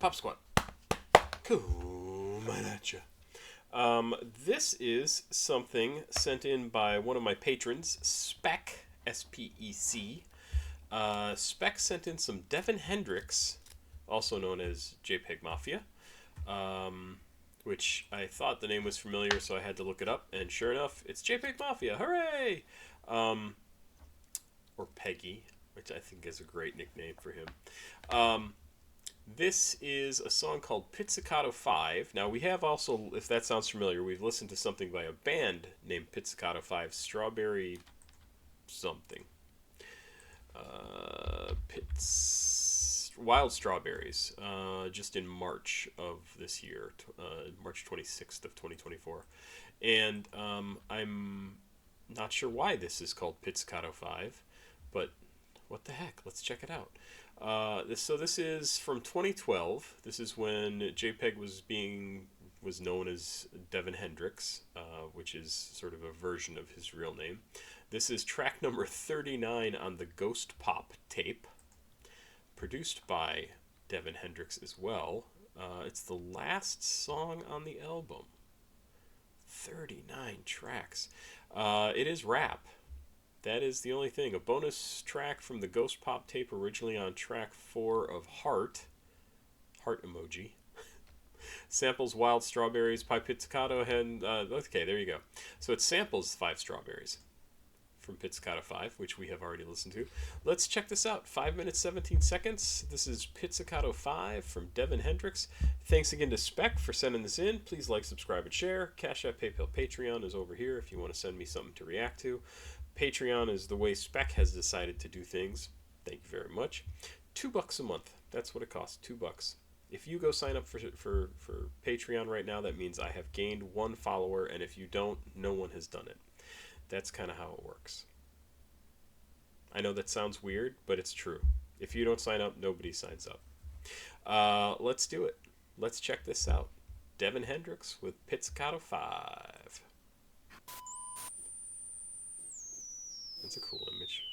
Pop Squat. Coming at ya. This is something sent in by one of my patrons, Spec, S-P-E-C. Spec sent in some Devon Hendryx, also known as JPEGMAFIA, which I thought the name was familiar, so I had to look it up, and sure enough, it's JPEGMAFIA. Hooray! Or Peggy, which I think is a great nickname for him. This is a song called Pizzicato 5. Now, we have also, if that sounds familiar, we've listened to something by a band named Pizzicato 5, Strawberry something. Wild Strawberries, just in March of this year, March 26th of 2024. And I'm not sure why this is called Pizzicato 5, but what the heck, let's check it out. This is from 2012. This is when JPEG was known as Devon Hendryx, which is sort of a version of his real name. This is track number 39 on the Ghost Pop tape, produced by Devon Hendryx as well. It's the last song on the album. 39 tracks. It is rap. That is the only thing. A bonus track from the Ghost Pop tape, originally on track 4 of Heart emoji. Samples Wild Strawberries by Pizzicato and okay, there you go. So it samples 5 Strawberries from Pizzicato 5, which we have already listened to. Let's check this out. 5 minutes 17 seconds. This is Pizzicato 5 from Devon Hendryx. Thanks again to Spec for sending this in. Please like, subscribe, and share. CashApp, PayPal, Patreon is over here if you want to send me something to react to. Patreon is the way Spec has decided to do things. Thank you very much. $2 a month. That's what it costs. $2. If you go sign up for Patreon right now, that means I have gained 1 follower, and if you don't, no one has done it. That's kind of how it works. I know that sounds weird, but it's true. If you don't sign up, nobody signs up. Let's do it. Let's check this out. Devon Hendryx with Pizzicato 5. That's a cool image.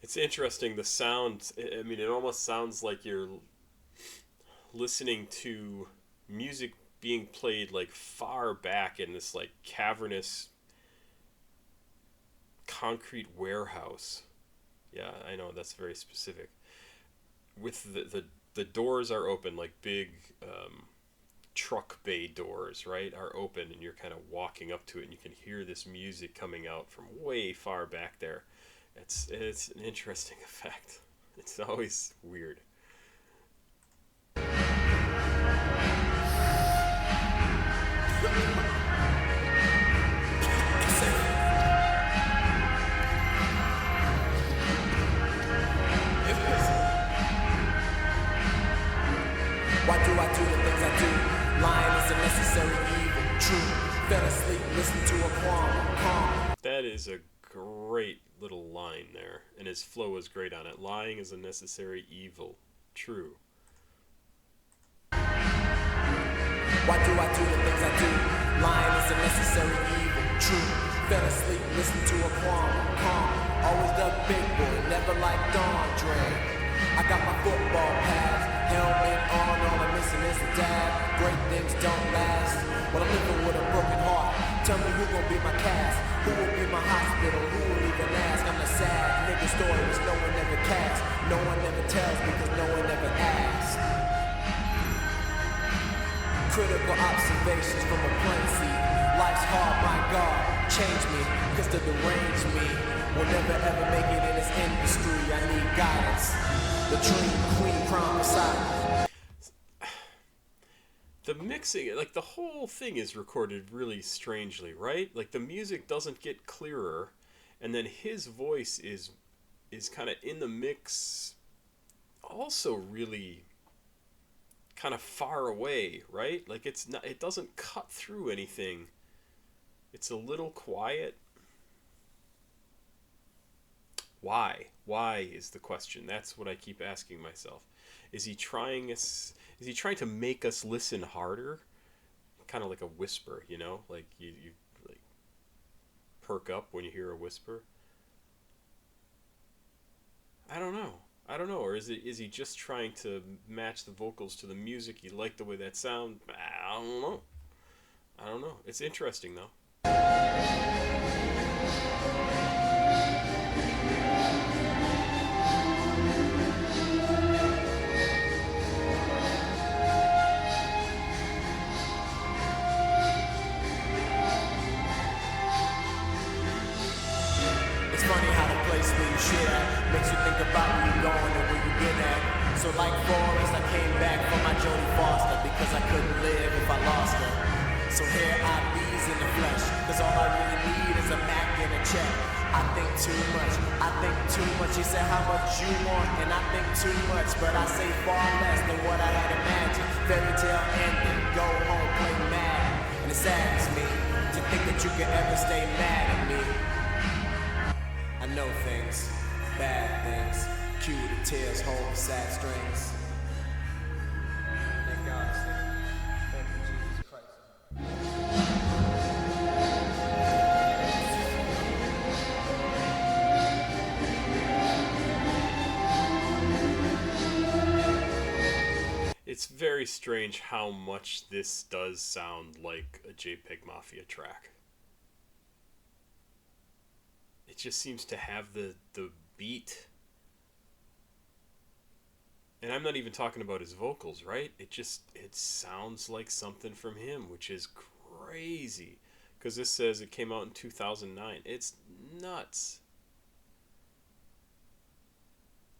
It's interesting, the sound, I mean, it almost sounds like you're listening to music being played like far back in this like cavernous concrete warehouse. Yeah, I know, that's very specific. With the doors are open, like big truck bay doors, right, are open, and you're kind of walking up to it and you can hear this music coming out from way far back there. It's an interesting effect. It's always weird. What do I do the things I do? Lying is a necessary evil. True. Fell asleep, listen to a calm. That is a great little line there, and his flow is great on it. Lying is a necessary evil. True. Why do I do the things I do? Lying is a necessary evil. True. Fell asleep, listen to a calm. Always the big boy, never liked Andre. I got my football pass, helmet on, all I'm missing is a dab. Great things don't last. Well, I'm living with a broken heart. Tell me who gon' be my cast, who will be my hospital, who will even ask. I'm the sad nigga story which no one ever casts, no one ever tells because no one ever asks. Critical observations from a plane seat. Life's hard, my God, change me, cause the deranged me will never ever make it in this industry. I need guidance. The dream queen prophesied. The mixing, like the whole thing is recorded really strangely, right? Like the music doesn't get clearer, and then his voice is kind of in the mix, also really kind of far away, right? Like it's not, it doesn't cut through anything. It's a little quiet. Why? Why is the question. That's what I keep asking myself. Is he trying us? Is he trying to make us listen harder? Kind of like a whisper, you know, like you like perk up when you hear a whisper. I don't know. I don't know. Or is he just trying to match the vocals to the music? You like the way that sound? I don't know. I don't know. It's interesting though. It's funny how the place where you shit at makes you think about where you're going and where you've been at. So like Forrest, I came back from my Jodie Foster because I couldn't live if I lost her. So here I be's in the flesh, cause all I really need is a Mac and a check. I think too much, I think too much. He said how much you want, and I think too much, but I say far less than what I had imagined. Fairy tale ending, go home, play mad. And it saddens me to think that you could ever stay mad at me. I know things, bad things. Cue the tears, hold the sad strings. Thank God, thank you, Jesus Christ. It's very strange how much this does sound like a JPEGMAFIA track. It just seems to have the beat. And I'm not even talking about his vocals, right? It sounds like something from him, which is crazy. Because this says it came out in 2009. It's nuts.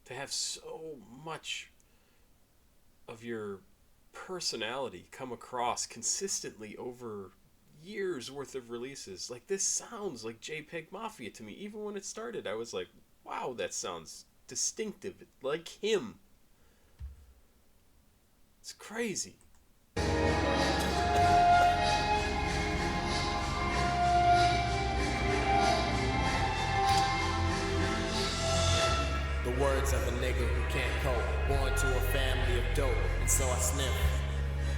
To have so much of your personality come across consistently over years worth of releases. Like, this sounds like JPEGMAFIA to me. Even when it started, I was like, wow, that sounds distinctive, like him. It's crazy. The words of a nigga who can't cope, born to a family of dope, and so I sniff.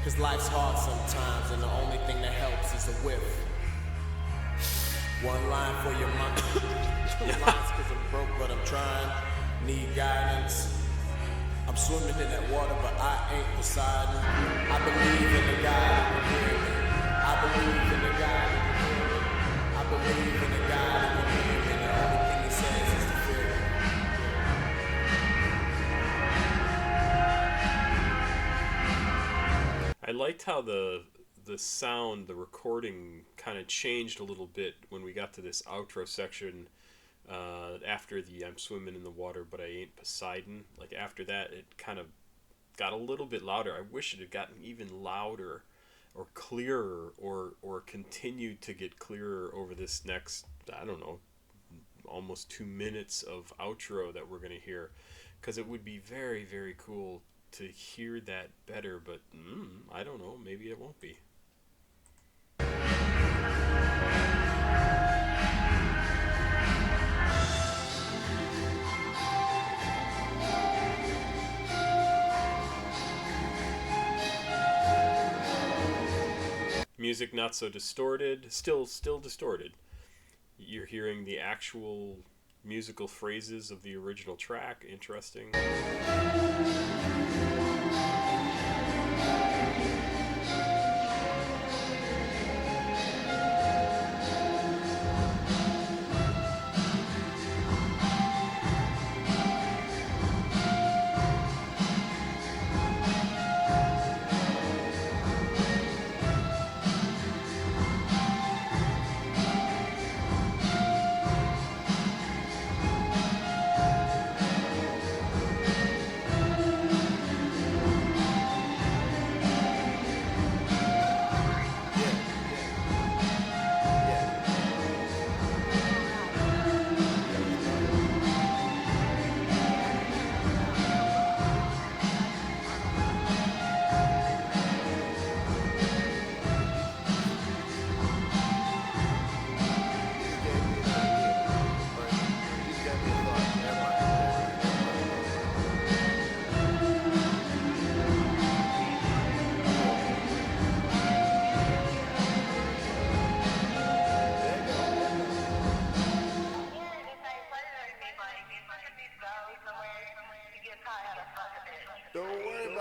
Cause life's hard sometimes, and the only thing that helps is a whiff. One line for your mind. Two lines cause I'm broke, but I'm trying. Need guidance. I'm swimming in that water, but I ain't Poseidon. I believe in the God who can hear me. I believe in the God who can hear me. I believe in the God who can hear me. The only thing he says is to fear me. I liked how the sound, the recording kind of changed a little bit when we got to this outro section after the I'm swimming in the water but I ain't Poseidon. Like, after that it kind of got a little bit louder. I wish it had gotten even louder or clearer or continued to get clearer over this next, I don't know, almost 2 minutes of outro that we're going to hear, because it would be very, very cool to hear that better, but I don't know, maybe it won't be. Music not so distorted, still distorted. You're hearing the actual musical phrases of the original track. Interesting.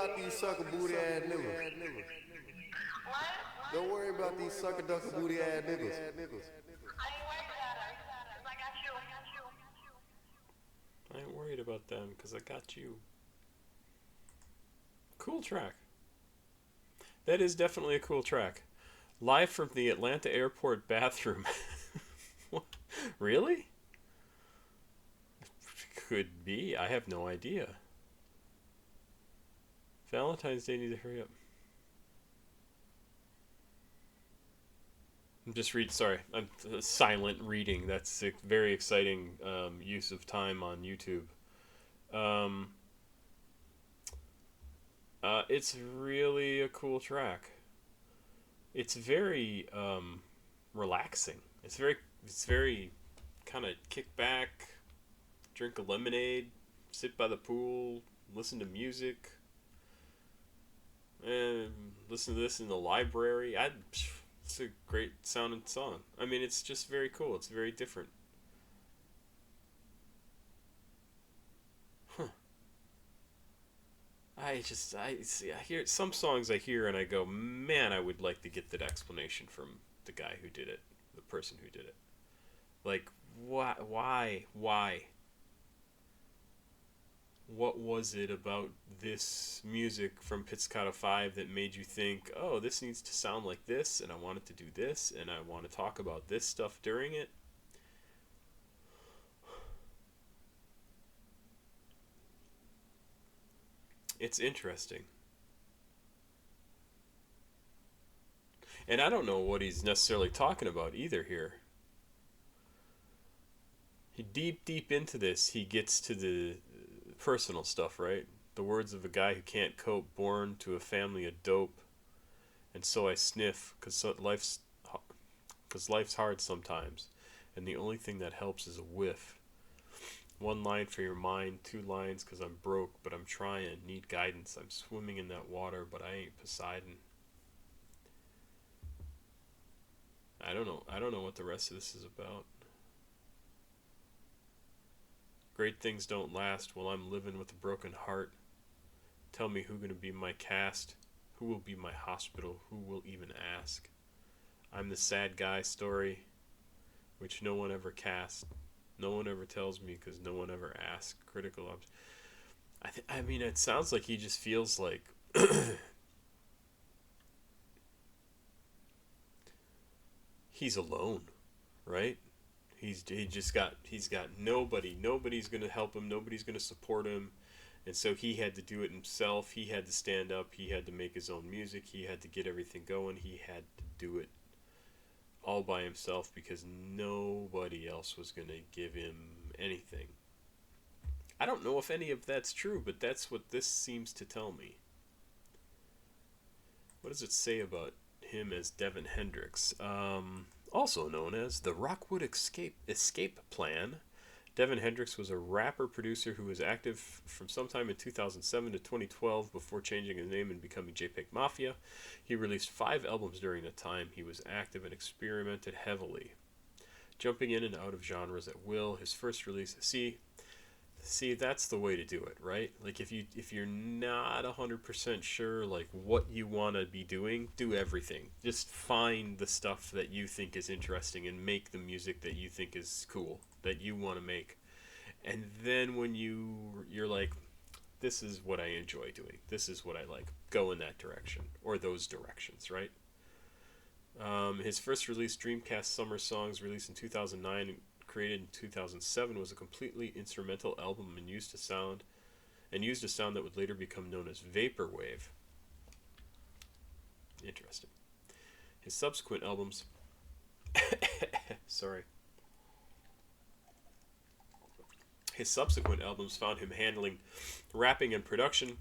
about these sucker booty ass niggas. Don't worry about these sucker ducker booty ass niggas. I ain't worried about them because I got you. Cool track. That is definitely a cool track. Live from the Atlanta airport bathroom. What? Really? Could be. I have no idea. Valentine's Day needs to hurry up. I'm just reading. Sorry, I'm silent reading. That's a very exciting use of time on YouTube. It's really a cool track. It's very relaxing. It's very kind of kick back, drink a lemonade, sit by the pool, listen to music, and listen to this in the library. It's a great sounding song. I mean, it's just very cool. It's very different. Huh. I hear some songs I hear and I go, man, I would like to get that explanation from the guy who did it, the person who did it. Like, why? What was it about this music from Pizzicato 5 that made you think, oh, this needs to sound like this, and I want it to do this, and I want to talk about this stuff during it? It's interesting. And I don't know what he's necessarily talking about either here. Deep into this, he gets to the personal stuff, right? The words of a guy who can't cope, born to a family of dope, and so I sniff, cause life's hard sometimes, and the only thing that helps is a whiff. One line for your mind, 2 lines, cause I'm broke, but I'm trying, need guidance. I'm swimming in that water, but I ain't Poseidon. I don't know what the rest of this is about. Great things don't last while I'm living with a broken heart. Tell me who gonna be my cast, who will be my hospital, who will even ask. I'm the sad guy story, which no one ever cast. No one ever tells me because no one ever asks. Critical I mean, it sounds like he just feels like he's alone, right? He's got nobody. Nobody's gonna help him. Nobody's gonna support him, and so he had to do it himself. He had to stand up. He had to make his own music. He had to get everything going. He had to do it all by himself because nobody else was gonna give him anything. I don't know if any of that's true, but that's what this seems to tell me. What does it say about him as Devon Hendryx? Also known as the Rockwood Escape Plan. Devon Hendryx was a rapper-producer who was active from sometime in 2007 to 2012 before changing his name and becoming JPEGMAFIA. He released 5 albums during that time. He was active and experimented heavily, jumping in and out of genres at will. His first release... See, that's the way to do it, right? Like, if you're not 100% sure, like, what you want to be doing, do everything. Just find the stuff that you think is interesting and make the music that you think is cool, that you want to make. And then when you're like, this is what I enjoy doing, this is what I like, go in that direction, or those directions, right? His first release, Dreamcast Summer Songs, released in 2009 and created in 2007, was a completely instrumental album and used a sound that would later become known as vaporwave. Interesting. His subsequent albums His subsequent albums found him handling rapping and production,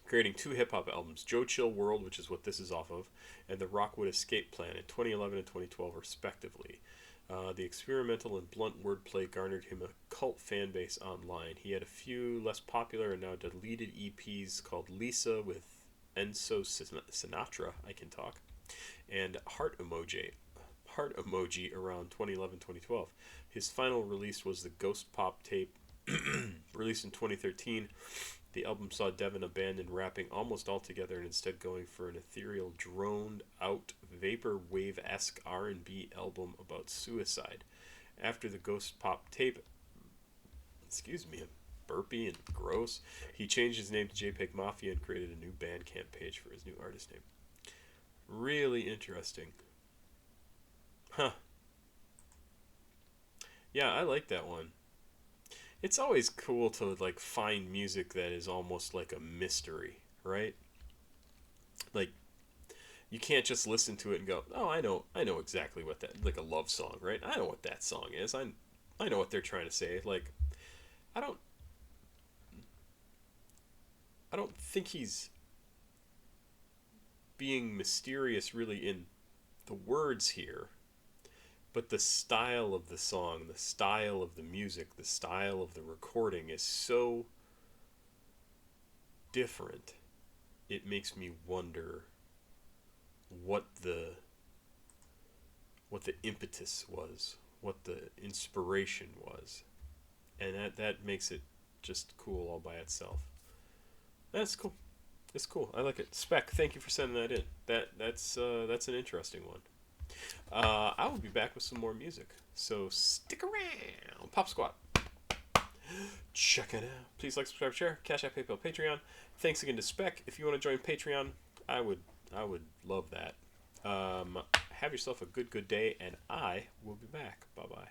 creating 2 hip-hop albums, Joe Chill World, which is what this is off of, and the Rockwood Escape Plan in 2011 and 2012 respectively. The experimental and blunt wordplay garnered him a cult fan base online. He had a few less popular and now deleted EPs called Lisa with Enzo Sinatra, I Can Talk, and Heart Emoji around 2011-2012. His final release was the Ghost Pop tape, released in 2013, The album saw Devon abandon rapping almost altogether and instead going for an ethereal, droned-out, vaporwave-esque R&B album about suicide. After the ghost pop tape, excuse me, burpy and gross, he changed his name to JPEGMAFIA and created a new Bandcamp page for his new artist name. Really interesting. Huh. Yeah, I like that one. It's always cool to like find music that is almost like a mystery, right? Like you can't just listen to it and go, "Oh, I know exactly what that like a love song, right? I know what that song is. I know what they're trying to say." Like I don't I don't think he's being mysterious really in the words here, but the style of the song, the style of the music, the style of the recording is so different. It makes me wonder what the impetus was, what the inspiration was, and that makes it just cool all by itself. That's cool. It's cool. I like it. Spec, thank you for sending that in. That's an interesting one. I will be back with some more music, so stick around. Pop Squat. Check it out. Please like, subscribe, share. Cash App, PayPal, Patreon. Thanks again to Spec. If you want to join Patreon, I would love that. Have yourself a good day, and I will be back. Bye bye.